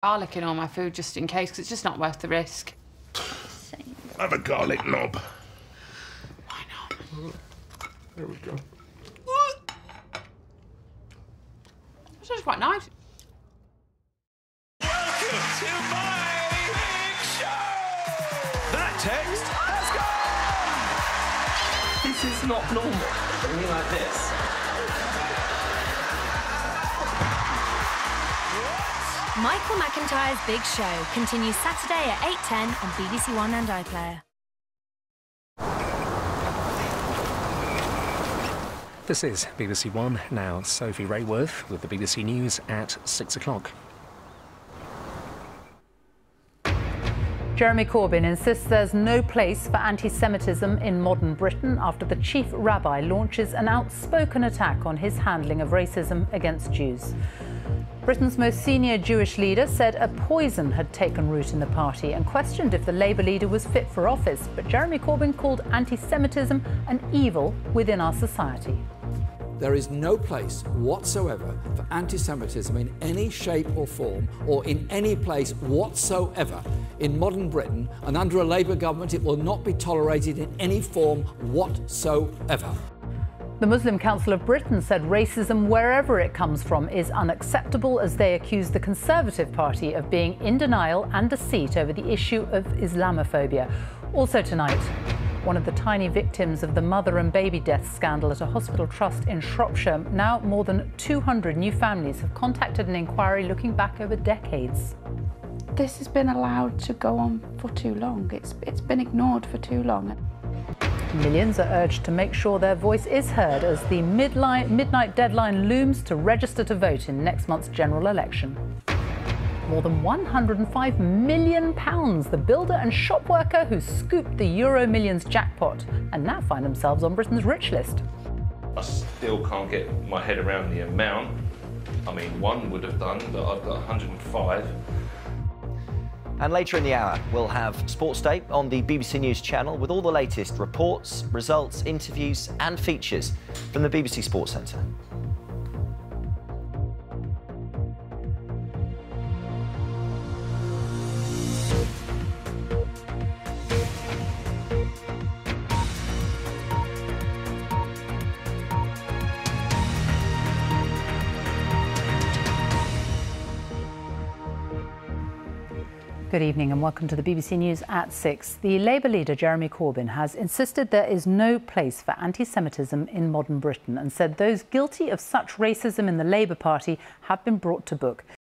Garlic in all my food just in case, because it's just not worth the risk. Have a garlic knob. Why not? There we go. It's just quite nice. Welcome to my big show! That text has gone! This is not normal. I mean, like this. Michael McIntyre's Big Show continues Saturday at 8:10 on BBC One and iPlayer. This is BBC One. Now Sophie Rayworth with the BBC News at 6 o'clock. Jeremy Corbyn insists there's no place for anti-Semitism in modern Britain after the chief rabbi launches an outspoken attack on his handling of racism against Jews. Britain's most senior Jewish leader said a poison had taken root in the party and questioned if the Labour leader was fit for office. But Jeremy Corbyn called anti-Semitism an evil within our society. There is no place whatsoever for anti-Semitism in any shape or form or in any place whatsoever in modern Britain, and under a Labour government it will not be tolerated in any form whatsoever. The Muslim Council of Britain said racism, wherever it comes from, is unacceptable as they accused the Conservative Party of being in denial and deceit over the issue of Islamophobia. Also tonight, one of the tiny victims of the mother and baby death scandal at a hospital trust in Shropshire. Now more than 200 new families have contacted an inquiry looking back over decades. This has been allowed to go on for too long. It's been ignored for too long. Millions are urged to make sure their voice is heard as the midnight deadline looms to register to vote in next month's general election. More than £105 million, the builder and shop worker who scooped the Euro Millions jackpot and now find themselves on Britain's rich list. I still can't get my head around the amount. I mean, one would have done, but I've got 105. And later in the hour, we'll have Sports Day on the BBC News channel with all the latest reports, results, interviews and features from the BBC Sports Centre. Good evening and welcome to the BBC News at 6. The Labour leader Jeremy Corbyn has insisted there is no place for anti-Semitism in modern Britain and said those guilty of such racism in the Labour Party have been brought to book.